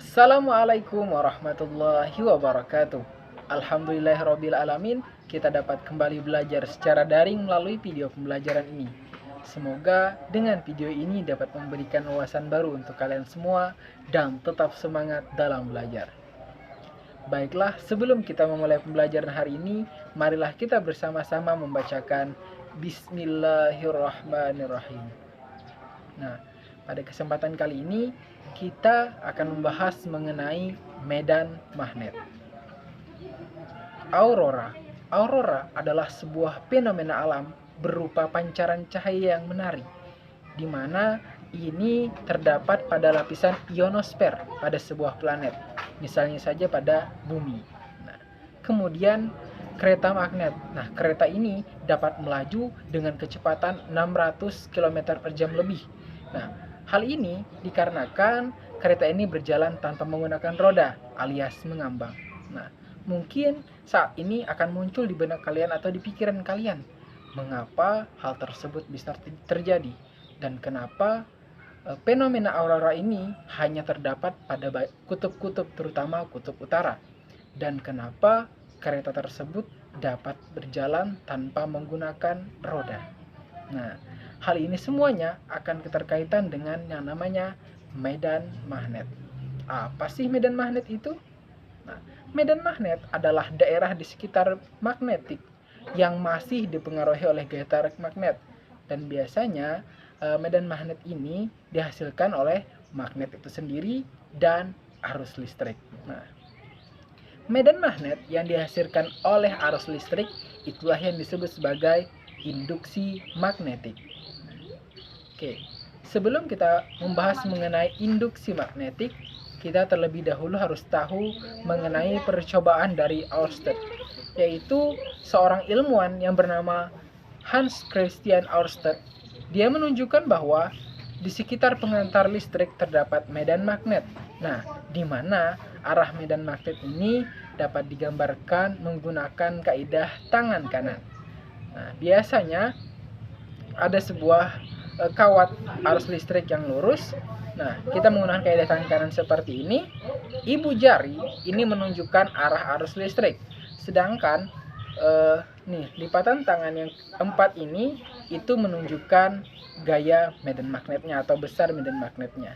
Assalamualaikum warahmatullahi wabarakatuh. Alhamdulillahirrabbilalamin, kita dapat kembali belajar secara daring melalui video pembelajaran ini. Semoga dengan video ini dapat memberikan wawasan baru untuk kalian semua dan tetap semangat dalam belajar. Baiklah, sebelum kita memulai pembelajaran hari ini, marilah kita bersama-sama membacakan Bismillahirrahmanirrahim. Nah, pada kesempatan kali ini kita akan membahas mengenai medan magnet. Aurora. Aurora adalah sebuah fenomena alam berupa pancaran cahaya yang menari, di mana ini terdapat pada lapisan ionosfer pada sebuah planet, misalnya saja pada bumi. Nah, kemudian kereta magnet. Nah, kereta ini dapat melaju dengan kecepatan 600 km per jam lebih. Nah, hal ini dikarenakan kereta ini berjalan tanpa menggunakan roda alias mengambang. Nah, mungkin saat ini akan muncul di benak kalian atau di pikiran kalian, mengapa hal tersebut bisa terjadi dan kenapa fenomena aurora ini hanya terdapat pada kutub-kutub, terutama kutub utara, dan kenapa kereta tersebut dapat berjalan tanpa menggunakan roda. Nah, hal ini semuanya akan keterkaitan dengan yang namanya medan magnet. Apa sih medan magnet itu? Nah, medan magnet adalah daerah di sekitar magnetik yang masih dipengaruhi oleh gaya tarik magnet, dan biasanya medan magnet ini dihasilkan oleh magnet itu sendiri dan arus listrik. Nah, medan magnet yang dihasilkan oleh arus listrik itulah yang disebut sebagai induksi magnetik. Oke, sebelum kita membahas mengenai induksi magnetik, kita terlebih dahulu harus tahu mengenai percobaan dari Ørsted, yaitu seorang ilmuwan yang bernama Hans Christian Ørsted. Dia menunjukkan bahwa di sekitar pengantar listrik terdapat medan magnet. Nah, di mana arah medan magnet ini dapat digambarkan menggunakan kaidah tangan kanan. Nah, biasanya ada sebuah kawat arus listrik yang lurus. Nah, kita menggunakan kaidah tangan kanan seperti ini. Ibu jari ini menunjukkan arah arus listrik. Sedangkan lipatan tangan yang keempat ini itu menunjukkan gaya medan magnetnya atau besar medan magnetnya.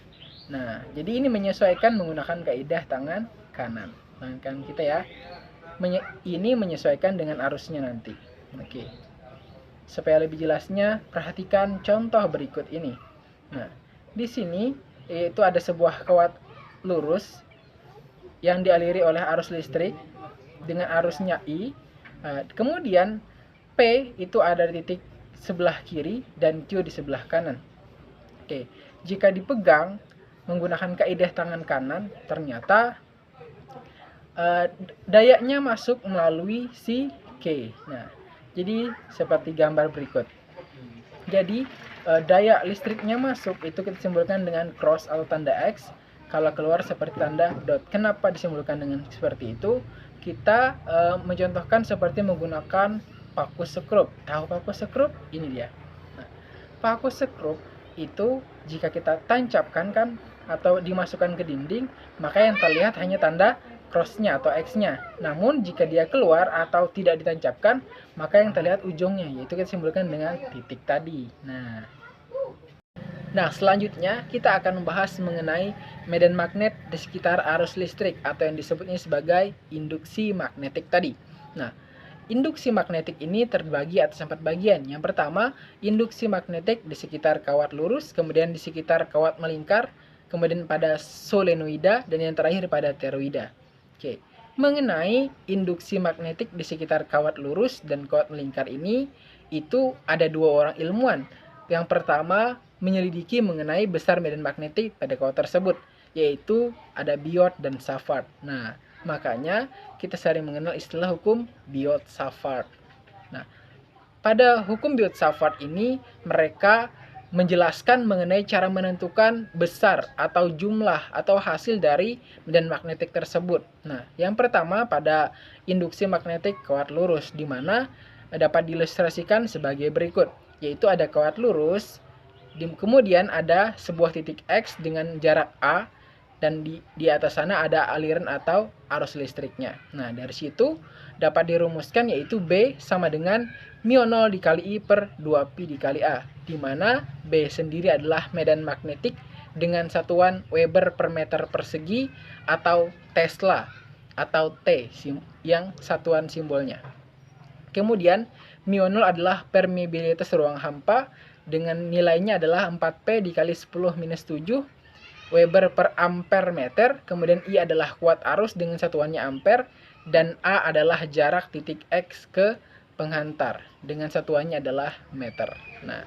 Nah, jadi ini menyesuaikan menggunakan kaidah tangan kanan. Tangan kanan kita ya. Ini menyesuaikan dengan arusnya nanti. Oke. Supaya lebih jelasnya, perhatikan contoh berikut ini. Nah, di sini itu ada sebuah kawat lurus yang dialiri oleh arus listrik dengan arusnya I. Kemudian P itu ada di titik sebelah kiri dan Q di sebelah kanan. Oke, jika dipegang menggunakan kaidah tangan kanan, ternyata dayanya masuk melalui si K. Nah, jadi seperti gambar berikut. Jadi daya listriknya masuk itu kita simbolkan dengan cross atau tanda X. Kalau keluar seperti tanda dot. Kenapa disimbolkan dengan seperti itu? Kita mencontohkan seperti menggunakan paku sekrup. Tahu paku sekrup? Ini dia. Nah, paku sekrup itu jika kita tancapkan kan atau dimasukkan ke dinding, maka yang terlihat hanya tanda cross-nya atau X-nya. Namun jika dia keluar atau tidak ditancapkan, maka yang terlihat ujungnya, yaitu kita simbolkan dengan titik tadi. Nah, selanjutnya kita akan membahas mengenai medan magnet di sekitar arus listrik atau yang disebutnya sebagai induksi magnetik tadi. Nah, induksi magnetik ini terbagi atas 4 bagian. Yang pertama, induksi magnetik di sekitar kawat lurus, kemudian di sekitar kawat melingkar, kemudian pada solenoida, dan yang terakhir pada toroida. Oke, mengenai induksi magnetik di sekitar kawat lurus dan kawat melingkar ini, itu ada 2 orang ilmuwan. Yang pertama, menyelidiki mengenai besar medan magnetik pada kawat tersebut, yaitu ada Biot dan Savart. Nah, makanya kita sering mengenal istilah hukum Biot-Savart. Nah, pada hukum Biot-Savart ini mereka menjelaskan mengenai cara menentukan besar atau jumlah atau hasil dari medan magnetik tersebut. Nah, yang pertama pada induksi magnetik kawat lurus, di mana dapat diilustrasikan sebagai berikut, yaitu ada kawat lurus, kemudian ada sebuah titik X dengan jarak A, dan di atas sana ada aliran atau arus listriknya. Nah, dari situ dapat dirumuskan yaitu B sama dengan μ0 dikali I per 2pi dikali A, di mana B sendiri adalah medan magnetik dengan satuan Weber per meter persegi atau Tesla atau T yang satuan simbolnya. Kemudian μ0 adalah permeabilitas ruang hampa dengan nilainya adalah 4P dikali 10 minus 7 Weber per ampere meter. Kemudian I adalah kuat arus dengan satuannya ampere, dan A adalah jarak titik X ke penghantar dengan satuannya adalah meter. Nah,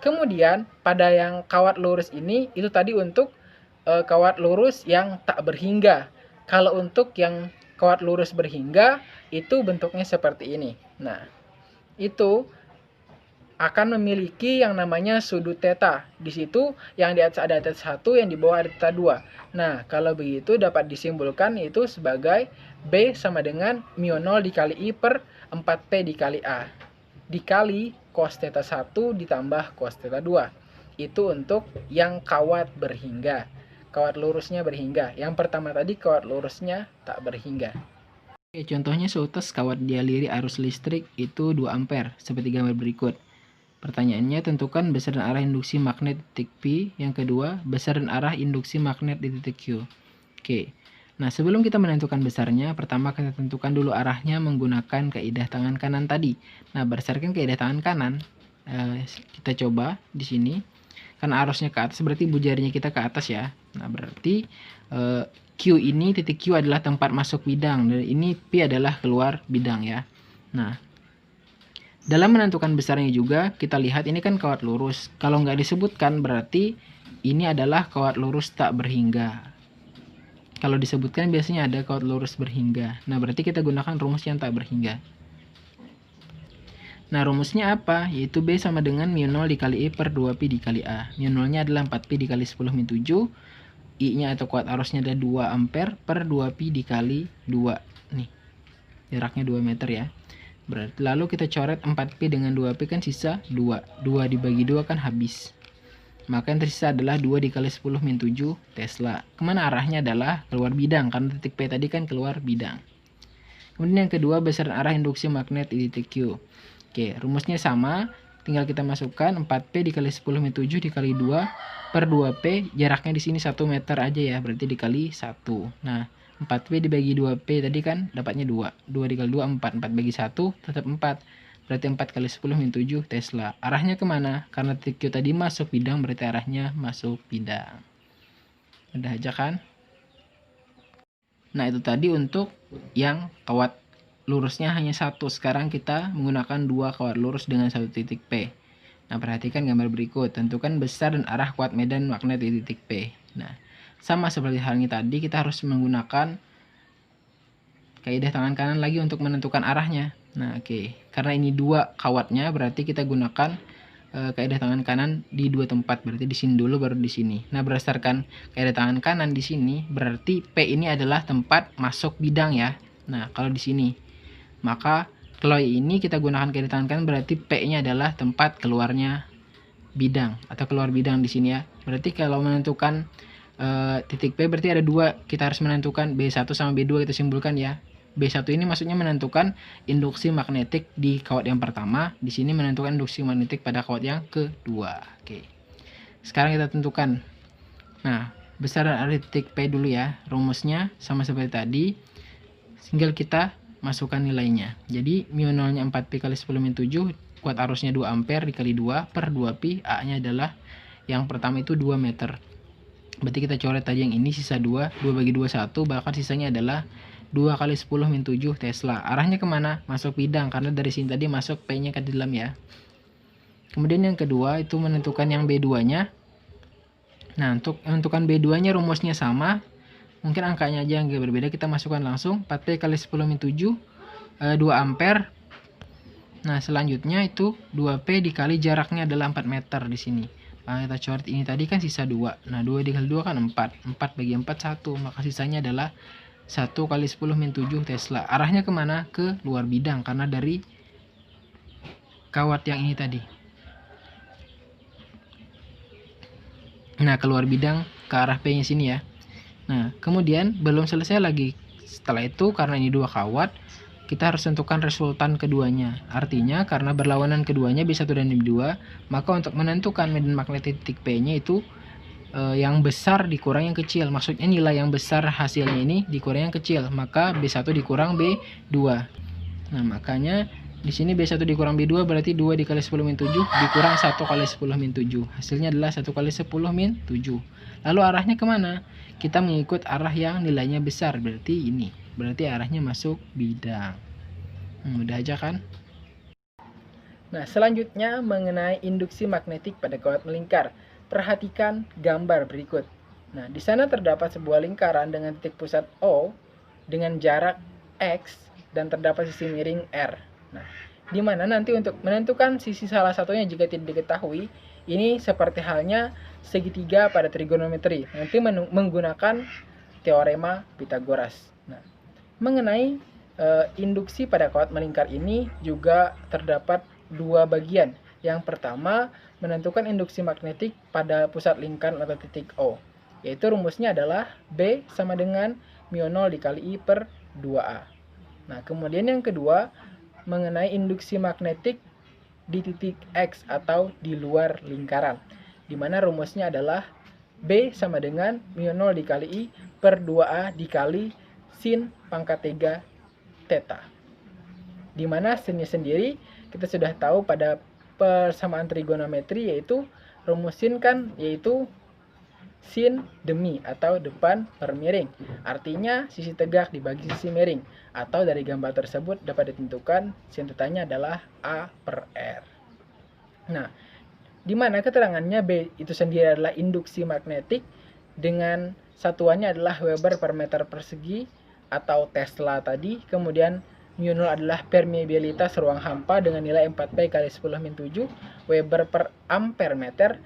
kemudian pada yang kawat lurus ini itu tadi untuk kawat lurus yang tak berhingga. Kalau untuk yang kawat lurus berhingga itu bentuknya seperti ini. Nah, itu akan memiliki yang namanya sudut theta. Di situ yang di atas ada theta 1, yang di bawah ada theta 2. Nah, kalau begitu dapat disimpulkan itu sebagai B sama dengan μ0 dikali I per 4P dikali A dikali cos theta 1 ditambah cos theta 2. Itu untuk yang kawat berhingga. Kawat lurusnya berhingga. Yang pertama tadi kawat lurusnya tak berhingga. Oke, contohnya seutas kawat dialiri arus listrik itu 2 ampere seperti gambar berikut. Pertanyaannya, tentukan besar dan arah induksi magnet di titik P. Yang kedua, besar dan arah induksi magnet di titik Q. Oke. Nah, sebelum kita menentukan besarnya, pertama kita tentukan dulu arahnya menggunakan kaidah tangan kanan tadi. Nah, berdasarkan kaidah tangan kanan, kita coba di sini. Karena arusnya ke atas, berarti ibu jarinya kita ke atas ya. Nah, berarti Q ini, titik Q adalah tempat masuk bidang. Dan ini P adalah keluar bidang ya. Nah, dalam menentukan besarnya juga, kita lihat ini kan kawat lurus. Kalau nggak disebutkan, berarti ini adalah kawat lurus tak berhingga. Kalau disebutkan, biasanya ada kawat lurus berhingga. Nah, berarti kita gunakan rumus yang tak berhingga. Nah, rumusnya apa? Yaitu B sama dengan μ0 dikali I per 2pi dikali A. μ0-nya adalah 4pi dikali 10 min 7. I-nya atau kuat arusnya ada 2 ampere per 2pi dikali 2. Nih, jaraknya 2 meter ya. Berarti lalu kita coret 4pi dengan 2pi kan sisa 2. 2 dibagi 2 kan habis. Maka yang tersisa adalah 2 dikali 10 min 7 Tesla. Kemana arahnya adalah keluar bidang, karena titik P tadi kan keluar bidang. Kemudian yang kedua, besar arah induksi magnet di titik Q. Oke, rumusnya sama. Tinggal kita masukkan 4P dikali 10 min 7 dikali 2 per 2P. Jaraknya di sini 1 meter aja ya, berarti dikali 1. Nah, 4P dibagi 2P tadi kan dapatnya 2. 2 dikali 2, 4. 4 bagi 1 tetap 4. Berarti 4 kali 10 min 7 Tesla. Arahnya kemana? Karena titik Q tadi masuk bidang, berarti arahnya masuk bidang. Udah aja kan? Nah, itu tadi untuk yang kawat lurusnya hanya satu. Sekarang kita menggunakan 2 kawat lurus dengan satu titik P. Nah, perhatikan gambar berikut. Tentukan besar dan arah kuat medan magnet di titik P. Nah, sama seperti halnya tadi, kita harus menggunakan kaidah tangan kanan lagi untuk menentukan arahnya. Nah, oke. Karena ini 2 kawatnya, berarti kita gunakan kaidah tangan kanan di 2 tempat. Berarti di sini dulu baru di sini. Nah, berdasarkan kaidah tangan kanan di sini, berarti P ini adalah tempat masuk bidang ya. Nah, kalau di sini, maka kalau ini kita gunakan kaidah tangan kanan, berarti P-nya adalah tempat keluarnya bidang atau keluar bidang di sini ya. Berarti kalau menentukan titik P berarti ada 2. Kita harus menentukan B1 sama B2, kita simpulkan ya. B1 ini maksudnya menentukan induksi magnetik di kawat yang pertama. Di sini menentukan induksi magnetik pada kawat yang kedua. Oke. Sekarang kita tentukan. Nah, besar dan arah titik P dulu ya. Rumusnya sama seperti tadi. Tinggal kita masukkan nilainya. Jadi μ0-nya 4pi kali 10 min 7, kuat arusnya 2 ampere dikali 2 per 2pi. A-nya adalah yang pertama itu 2 meter. Berarti kita coret tadi yang ini, sisa 2. 2 bagi 2 1, bahkan sisanya adalah 2 kali 10 min 7 Tesla. Arahnya kemana? Masuk bidang, karena dari sini tadi masuk P nya ke dalam ya. Kemudian yang kedua itu menentukan yang B2 nya. Nah, untuk menentukan B2 nya rumusnya sama. Mungkin angkanya aja yang berbeda, kita masukkan langsung 4P kali 10 min 7 2 ampere. Nah, selanjutnya itu 2P dikali jaraknya adalah 4 meter di sini. Nah, kita coret ini tadi kan sisa 2. Nah, 2 dikali 2 kan 4. 4 bagi 4 1, maka sisanya adalah 1 kali 10 min 7 Tesla. Arahnya kemana? Ke luar bidang, karena dari kawat yang ini tadi. Nah, keluar bidang ke arah P-nya sini ya. Nah, kemudian belum selesai lagi. Setelah itu, karena ini dua kawat, kita harus tentukan resultan keduanya. Artinya, karena berlawanan keduanya B1 dan B2, maka untuk menentukan medan magnetik titik P-nya itu yang besar dikurang yang kecil. Maksudnya nilai yang besar hasilnya ini dikurang yang kecil, maka B1 dikurang B2. Nah, makanya di sini B1 dikurang B2 berarti 2 dikali 10 min 7 dikurang 1 kali 10 min 7. Hasilnya adalah 1 kali 10 min 7. Lalu arahnya kemana? Kita mengikut arah yang nilainya besar, berarti ini. Berarti arahnya masuk bidang. Mudah aja kan? Nah, selanjutnya mengenai induksi magnetik pada kawat melingkar. Perhatikan gambar berikut. Nah, di sana terdapat sebuah lingkaran dengan titik pusat O dengan jarak X dan terdapat sisi miring R. Nah, di mana nanti untuk menentukan sisi salah satunya jika tidak diketahui, ini seperti halnya segitiga pada trigonometri. Nanti menggunakan teorema Pythagoras. Nah, mengenai induksi pada kawat melingkar ini juga terdapat dua bagian. Yang pertama, menentukan induksi magnetik pada pusat lingkaran atau titik O, yaitu rumusnya adalah B sama dengan μ0 dikali I per 2A. Nah, kemudian yang kedua, mengenai induksi magnetik di titik X atau di luar lingkaran, di mana rumusnya adalah B sama dengan μ0 dikali I per 2A dikali sin pangkat 3 theta. Di mana sinnya sendiri kita sudah tahu pada persamaan trigonometri, yaitu rumus sin kan yaitu sin demi atau depan per miring. Artinya sisi tegak dibagi sisi miring, atau dari gambar tersebut dapat ditentukan sin tetanya adalah A per R. Nah, di mana keterangannya B itu sendiri adalah induksi magnetik dengan satuannya adalah Weber per meter persegi atau Tesla tadi. Kemudian μ0 adalah permeabilitas ruang hampa dengan nilai 4P kali 10 min 7 Weber per ampere meter.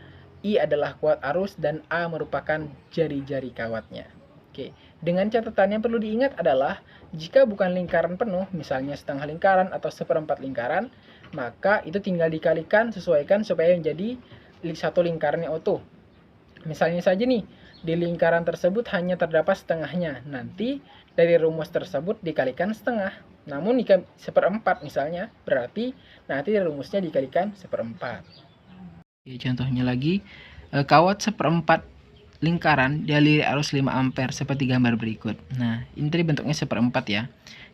I adalah kuat arus dan A merupakan jari-jari kawatnya. Oke, dengan catatan yang perlu diingat adalah jika bukan lingkaran penuh, misalnya setengah lingkaran atau seperempat lingkaran, maka itu tinggal dikalikan, sesuaikan supaya menjadi satu lingkaran yang utuh. Misalnya saja nih, di lingkaran tersebut hanya terdapat setengahnya. Nanti dari rumus tersebut dikalikan setengah. Namun jika seperempat misalnya, berarti nanti rumusnya dikalikan seperempat. Oke, contohnya lagi, kawat seperempat lingkaran dialiri arus 5 ampere seperti gambar berikut. Nah, ini tadi bentuknya seperempat ya.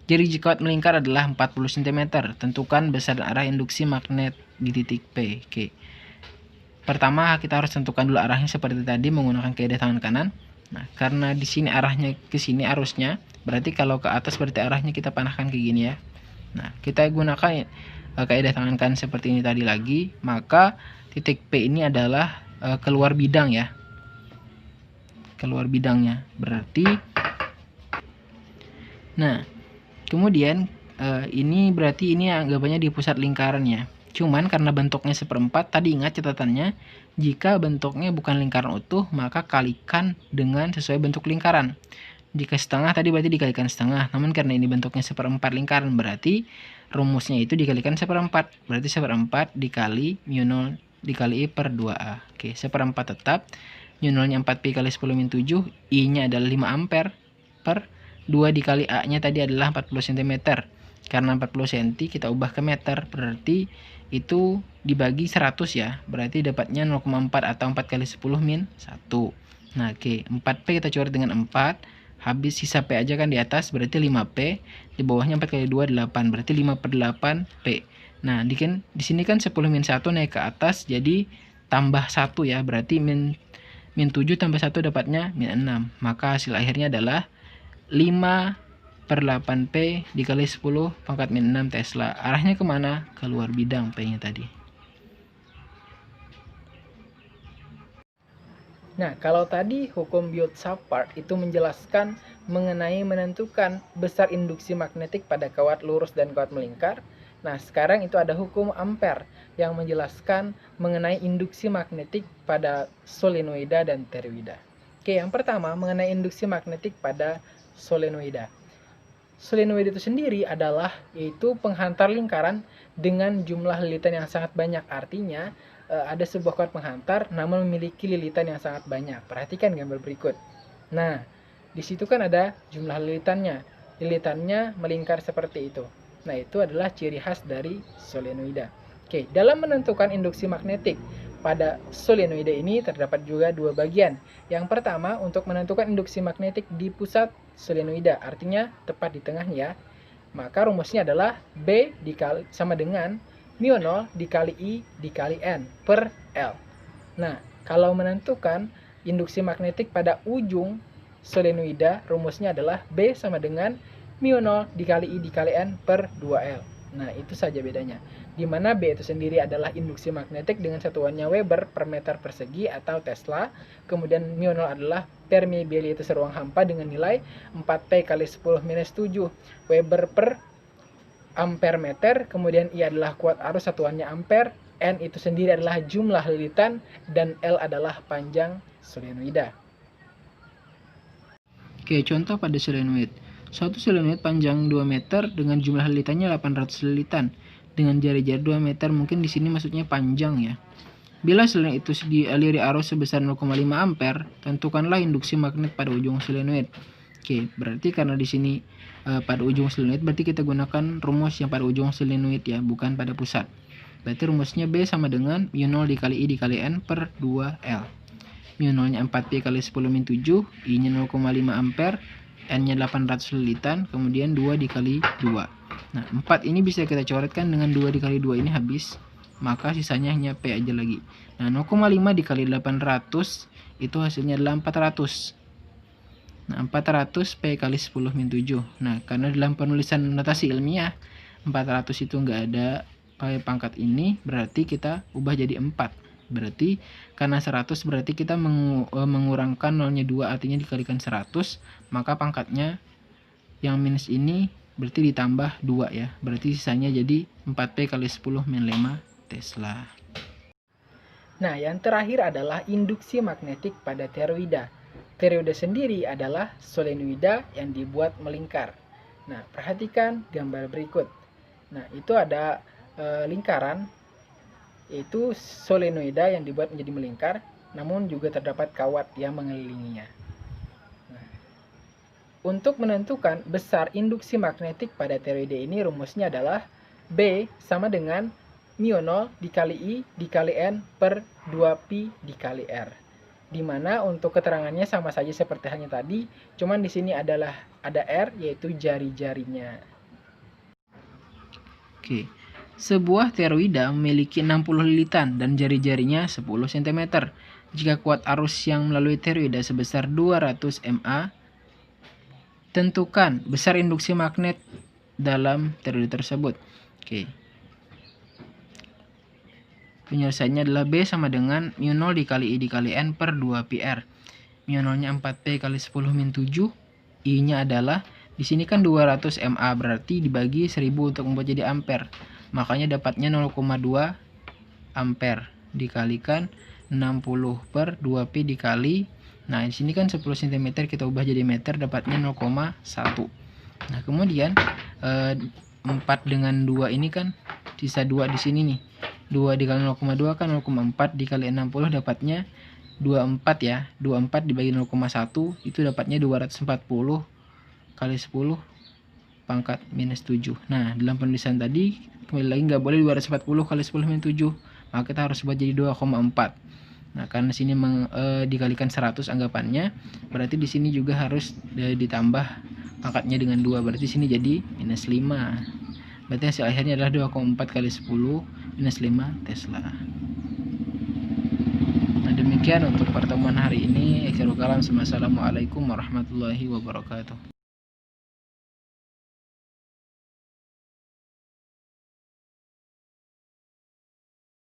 Jadi jika kawat melingkar adalah 40 cm, tentukan besar dan arah induksi magnet di titik P. Oke. Pertama kita harus tentukan dulu arahnya seperti tadi menggunakan kaidah tangan kanan. Nah, karena di sini arahnya ke sini arusnya, berarti kalau ke atas berarti arahnya kita panahkan kayak gini ya. Nah, kita gunakan kaidah tangan kanan seperti ini tadi lagi, maka titik P ini adalah keluar bidang ya. Keluar bidangnya. Berarti nah, kemudian ini berarti ini anggapannya di pusat lingkaran ya. Cuman karena bentuknya seperempat, tadi ingat catatannya, jika bentuknya bukan lingkaran utuh, maka kalikan dengan sesuai bentuk lingkaran. Jika setengah tadi berarti dikalikan setengah, namun karena ini bentuknya seperempat lingkaran, berarti rumusnya itu dikalikan seperempat. Berarti seperempat dikali μ0 dikali I per 2A. Oke, seperempat tetap, μ0-nya 4Pi kali 10 min 7, I-nya adalah 5 ampere per 2 dikali A-nya tadi adalah 40 cm. Karena 40 cm kita ubah ke meter, berarti itu dibagi 100 ya, berarti dapatnya 0,4 atau 4 kali 10 min 1. Nah, oke, 4P kita coret dengan 4, habis sisa P aja kan di atas, berarti 5P, di bawahnya 4 kali 2 8, berarti 5 per 8 P. Nah, di sini kan 10 min 1 naik ke atas, jadi tambah 1 ya, berarti min 7 tambah 1 dapatnya min 6. Maka hasil akhirnya adalah 5 per 8P dikali 10 pangkat min 6 Tesla. Arahnya kemana? Keluar bidang P-nya tadi. Nah, kalau tadi hukum Biot-Savart itu menjelaskan mengenai menentukan besar induksi magnetik pada kawat lurus dan kawat melingkar. Nah, sekarang itu ada hukum Ampere yang menjelaskan mengenai induksi magnetik pada solenoida dan toroida. Oke, yang pertama mengenai induksi magnetik pada solenoida. solenoid itu sendiri adalah yaitu penghantar lingkaran dengan jumlah lilitan yang sangat banyak. Artinya ada sebuah kuat penghantar namun memiliki lilitan yang sangat banyak. Perhatikan gambar berikut. Nah, di situ kan ada jumlah lilitannya. Lilitannya melingkar seperti itu. Nah, itu adalah ciri khas dari solenoida. Oke, dalam menentukan induksi magnetik pada solenoida ini terdapat juga dua bagian. Yang pertama untuk menentukan induksi magnetik di pusat solenoida, artinya tepat di tengahnya ya. Maka rumusnya adalah B sama dengan μ0 dikali I dikali N per L. Nah, kalau menentukan induksi magnetik pada ujung solenoida, rumusnya adalah B sama dengan μ0 dikali I dikali N per 2L. Nah, itu saja bedanya. Di mana B itu sendiri adalah induksi magnetik dengan satuannya Weber per meter persegi atau Tesla. Kemudian μ0 adalah permeabilitas ruang hampa dengan nilai 4P kali 10-7 Weber per ampere meter. Kemudian I adalah kuat arus satuannya ampere. N itu sendiri adalah jumlah lilitan dan L adalah panjang solenoida. Oke, contoh pada solenoid. Suatu solenoid panjang 2 meter dengan jumlah lilitannya 800 lilitan. Dengan jari-jari 2 meter, mungkin di sini maksudnya panjang ya. Bila solenoid itu dialiri arus sebesar 0,5 ampere, tentukanlah induksi magnet pada ujung solenoid. Oke, berarti karena di sini pada ujung solenoid, berarti kita gunakan rumus yang pada ujung solenoid ya, bukan pada pusat. Berarti rumusnya B sama dengan μ0 dikali I dikali N per 2L. μ0-nya 4Pi kali 10-7, I-nya 0,5 ampere, N-nya 800 lilitan, kemudian 2 dikali 2. Nah, 4 ini bisa kita coretkan dengan 2 dikali 2 ini habis, maka sisanya hanya P aja lagi. Nah, 0,5 dikali 800, itu hasilnya adalah 400. Nah, 400 P kali 10-7. Nah, karena dalam penulisan notasi ilmiah, 400 itu nggak ada pakai pangkat ini, berarti kita ubah jadi 4. Berarti karena 100 berarti kita mengurangkan nolnya 2, artinya dikalikan 100, maka pangkatnya yang minus ini berarti ditambah 2 ya. Berarti sisanya jadi 4P kali 10-5 Tesla. Nah, yang terakhir adalah induksi magnetik pada toroida. Toroida sendiri adalah solenoida yang dibuat melingkar. Nah, perhatikan gambar berikut. Nah, itu ada lingkaran, yaitu solenoida yang dibuat menjadi melingkar, namun juga terdapat kawat yang mengelilinginya. Nah, untuk menentukan besar induksi magnetik pada toroida ini, rumusnya adalah B sama dengan μ0 dikali I dikali N per 2Pi dikali R. Dimana untuk keterangannya sama saja seperti halnya tadi, cuman di sini adalah ada R, yaitu jari-jarinya. Oke. Sebuah toroida memiliki 60 lilitan dan jari-jarinya 10 cm. Jika kuat arus yang melalui toroida sebesar 200 mA, tentukan besar induksi magnet dalam toroida tersebut. Oke. Penyelesaiannya adalah B sama dengan μ0 dikali I dikali N per 2πr. μ0-nya 4P kali 10-7, I-nya adalah di sini kan 200 mA, berarti dibagi 1000 untuk membuat jadi ampere. Makanya dapatnya 0,2 ampere dikalikan 60 per 2Pi dikali. Nah, di sini kan 10 cm, kita ubah jadi meter, dapatnya 0,1. Nah, kemudian 4 dengan 2 ini kan sisa 2 di sini nih. 2 dikali 0,2 kan 0,4 dikali 60, dapatnya 24 ya. 24 dibagi 0,1 itu dapatnya 240 kali 10 pangkat minus 7. Nah, dalam penulisan tadi kembali lagi nggak boleh 240 kali 10-7, maka kita harus buat jadi 2,4. Nah, karena sini dikalikan 100 anggapannya, berarti di sini juga harus ditambah pangkatnya dengan 2, berarti sini jadi minus 5. Berarti hasil akhirnya adalah 2,4 kali 10 minus 5 Tesla. Nah, demikian untuk pertemuan hari ini. Akhirul kalam, assalamualaikum warahmatullahi wabarakatuh.